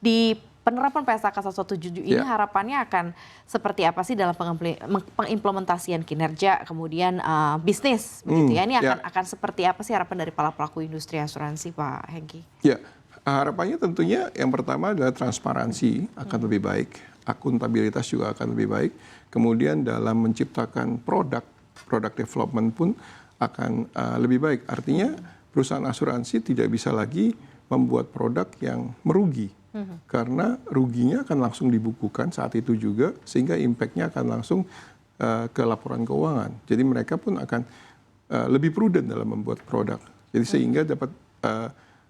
di penerapan PSAK 117 ini harapannya akan seperti apa sih dalam pengimplementasian kinerja kemudian bisnis begitu ya? Ini akan seperti apa sih harapan dari para pelaku industri asuransi, Pak Hengki? Ya, harapannya tentunya yang pertama adalah transparansi akan lebih baik, akuntabilitas juga akan lebih baik. Kemudian dalam menciptakan produk development pun akan lebih baik. Artinya perusahaan asuransi tidak bisa lagi membuat produk yang merugi. Karena ruginya akan langsung dibukukan saat itu juga, sehingga impact-nya akan langsung ke laporan keuangan. Jadi mereka pun akan lebih prudent dalam membuat produk. Jadi sehingga dapat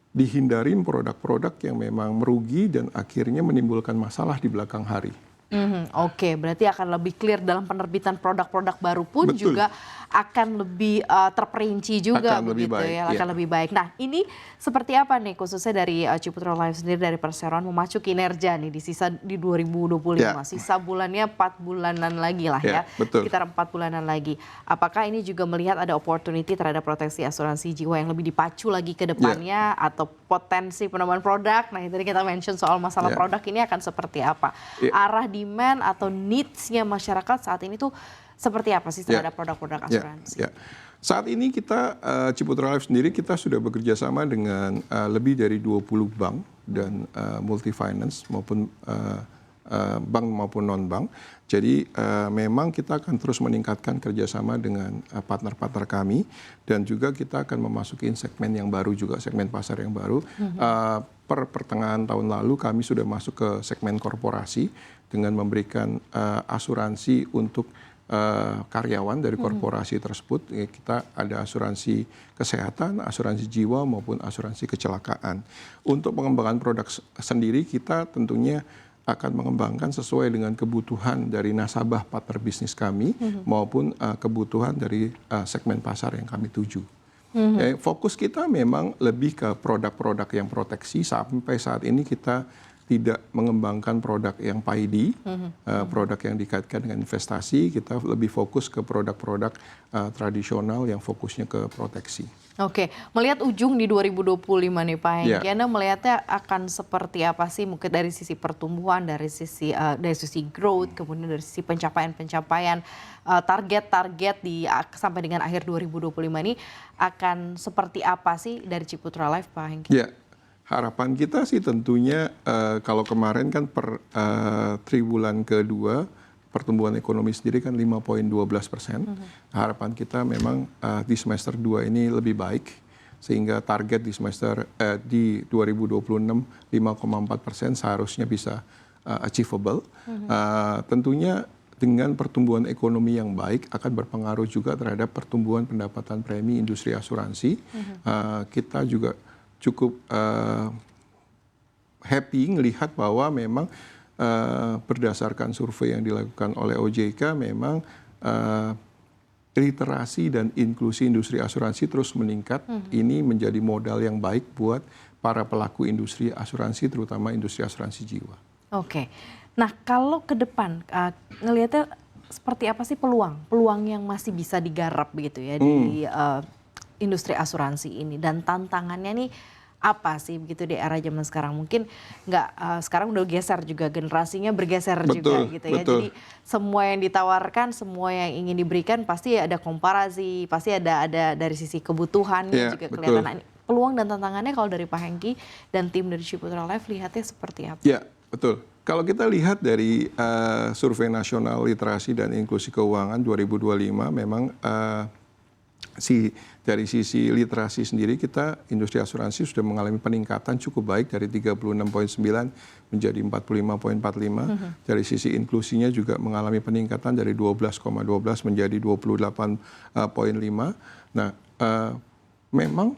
dihindarin produk-produk yang memang merugi dan akhirnya menimbulkan masalah di belakang hari. Oke, berarti akan lebih clear dalam penerbitan produk-produk baru pun juga akan lebih terperinci juga akan begitu ya, akan lebih baik. Nah, ini seperti apa nih khususnya dari Ciputra Life sendiri dari perseroan memacu kinerja nih di 2025, sisa bulannya 4 bulanan lagi lah ya, sekitar 4 bulanan lagi. Apakah ini juga melihat ada opportunity terhadap proteksi asuransi jiwa yang lebih dipacu lagi ke depannya atau potensi penambahan produk? Nah, tadi kita mention soal masalah produk ini akan seperti apa? Arah demand atau needs-nya masyarakat saat ini tuh seperti apa sih terhadap produk-produk asuransi? Saat ini kita Ciputra Life sendiri kita sudah bekerja sama dengan lebih dari 20 bank dan multi finance maupun bank maupun non bank. Jadi memang kita akan terus meningkatkan kerjasama dengan partner-partner kami dan juga kita akan memasuki segmen yang baru juga, segmen pasar yang baru. Per pertengahan tahun lalu kami sudah masuk ke segmen korporasi dengan memberikan asuransi untuk karyawan dari korporasi tersebut. Kita ada asuransi kesehatan, asuransi jiwa maupun asuransi kecelakaan. Untuk pengembangan produk sendiri kita tentunya akan mengembangkan sesuai dengan kebutuhan dari nasabah partner bisnis kami maupun kebutuhan dari segmen pasar yang kami tuju. Fokus kita memang lebih ke produk-produk yang proteksi. Sampai saat ini kita tidak mengembangkan produk yang paidi, produk yang dikaitkan dengan investasi. Kita lebih fokus ke produk-produk tradisional yang fokusnya ke proteksi. Oke, melihat ujung di 2025 nih Pak Hengki, Anda melihatnya akan seperti apa sih mungkin dari sisi pertumbuhan, dari sisi growth, kemudian dari sisi pencapaian-pencapaian target-target sampai dengan akhir 2025 ini akan seperti apa sih dari Ciputra Life Pak Hengki? Ya, harapan kita sih tentunya kalau kemarin kan per triwulan kedua pertumbuhan ekonomi sendiri kan 5,12%. Harapan kita memang di semester 2 ini lebih baik, sehingga target di semester di 2026 5,4% seharusnya bisa achievable. Tentunya dengan pertumbuhan ekonomi yang baik akan berpengaruh juga terhadap pertumbuhan pendapatan premi industri asuransi. Kita juga cukup happy melihat bahwa memang berdasarkan survei yang dilakukan oleh OJK memang literasi dan inklusi industri asuransi terus meningkat. Ini menjadi modal yang baik buat para pelaku industri asuransi, terutama industri asuransi jiwa. Oke, nah kalau ke depan ngelihatnya seperti apa sih peluang yang masih bisa digarap begitu ya di industri asuransi ini, dan tantangannya nih apa sih begitu di era zaman sekarang? Mungkin sekarang udah geser juga, generasinya bergeser juga gitu ya. Jadi semua yang ditawarkan, semua yang ingin diberikan pasti ada komparasi, pasti ada dari sisi kebutuhannya juga kelihatan. Nah, peluang dan tantangannya kalau dari Pak Hengki dan tim dari Ciputra Life lihatnya seperti apa? Ya, betul. Kalau kita lihat dari survei nasional literasi dan inklusi keuangan 2025 memang dari sisi literasi sendiri kita industri asuransi sudah mengalami peningkatan cukup baik dari 36,9 menjadi 45,45. Dari sisi inklusinya juga mengalami peningkatan dari 12,12 menjadi 28,5. Nah, memang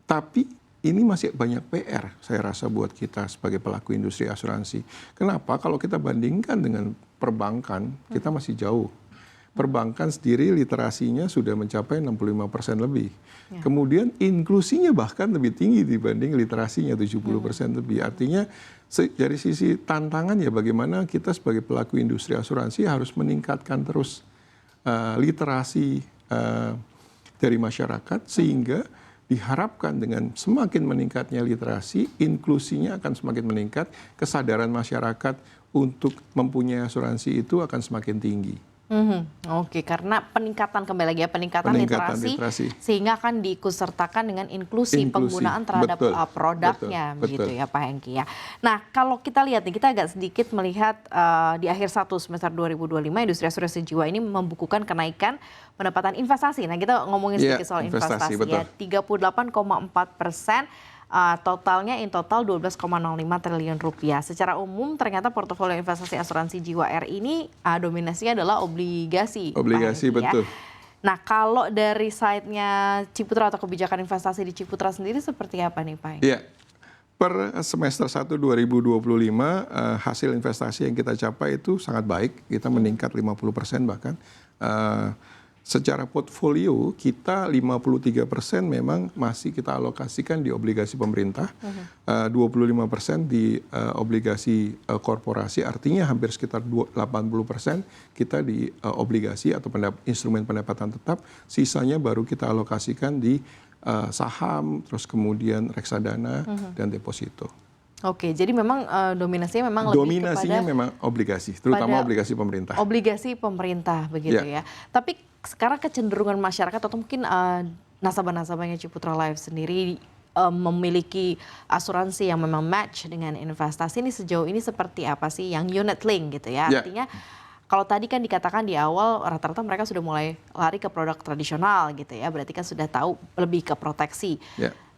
tapi ini masih banyak PR saya rasa buat kita sebagai pelaku industri asuransi. Kenapa? Kalau kita bandingkan dengan perbankan, kita masih jauh. Perbankan sendiri literasinya sudah mencapai 65% lebih. Kemudian inklusinya bahkan lebih tinggi dibanding literasinya 70% lebih. Artinya dari sisi tantangan ya bagaimana kita sebagai pelaku industri asuransi harus meningkatkan terus literasi dari masyarakat sehingga diharapkan dengan semakin meningkatnya literasi, inklusinya akan semakin meningkat, kesadaran masyarakat untuk mempunyai asuransi itu akan semakin tinggi. Oke, karena peningkatan kembali lagi ya peningkatan literasi sehingga akan diikutsertakan dengan inklusi penggunaan terhadap produknya, begitu ya Pak Hengki ya. Nah kalau kita lihat nih, kita agak sedikit melihat di akhir 1 semester 2025 industri asuransi jiwa ini membukukan kenaikan pendapatan investasi. Nah kita ngomongin sedikit soal investasi ya, 38,4%. Totalnya in total 12,05 triliun rupiah. Secara umum ternyata portofolio investasi asuransi jiwa RI ini dominasinya adalah obligasi. Obligasi, betul. Ya. Nah kalau dari side-nya Ciputra atau kebijakan investasi di Ciputra sendiri seperti apa nih Pak? Iya, per semester 1 2025 hasil investasi yang kita capai itu sangat baik. Kita meningkat 50% bahkan. Secara portfolio kita 53% memang masih kita alokasikan di obligasi pemerintah, 25% di obligasi korporasi, artinya hampir sekitar 80% kita di obligasi atau instrumen pendapatan tetap, sisanya baru kita alokasikan di saham, terus kemudian reksadana dan deposito. Oke, jadi memang dominasinya memang lebih kepada memang obligasi, terutama obligasi pemerintah. Obligasi pemerintah begitu ya. Tapi sekarang kecenderungan masyarakat atau mungkin nasabah-nasabahnya Ciputra Life sendiri memiliki asuransi yang memang match dengan investasi ini sejauh ini seperti apa sih yang unit link gitu ya? Artinya kalau tadi kan dikatakan di awal rata-rata mereka sudah mulai lari ke produk tradisional gitu ya, berarti kan sudah tahu lebih ke proteksi.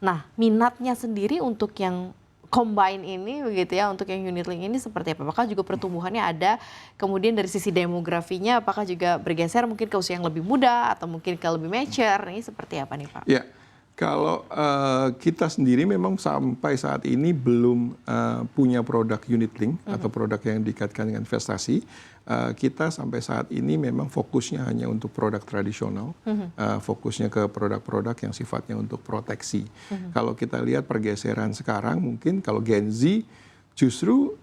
Nah minatnya sendiri untuk yang combine ini begitu ya, untuk yang unit link ini seperti apa? Apakah juga pertumbuhannya ada, kemudian dari sisi demografinya apakah juga bergeser mungkin ke usia yang lebih muda atau mungkin ke lebih mature, ini seperti apa nih Pak? Ya, kalau kita sendiri memang sampai saat ini belum punya produk unit link atau produk yang dikaitkan dengan investasi. Kita sampai saat ini memang fokusnya hanya untuk produk tradisional, fokusnya ke produk-produk yang sifatnya untuk proteksi. Kalau kita lihat pergeseran sekarang, mungkin kalau Gen Z justru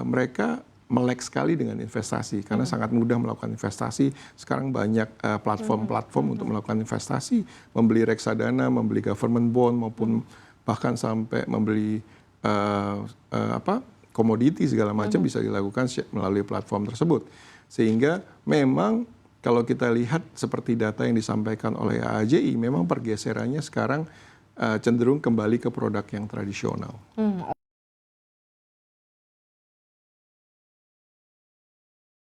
mereka melek sekali dengan investasi karena sangat mudah melakukan investasi. Sekarang banyak platform-platform untuk melakukan investasi, membeli reksadana, membeli government bond maupun bahkan sampai membeli komoditi segala macam bisa dilakukan melalui platform tersebut. Sehingga memang kalau kita lihat seperti data yang disampaikan oleh AAJI, memang pergeserannya sekarang cenderung kembali ke produk yang tradisional.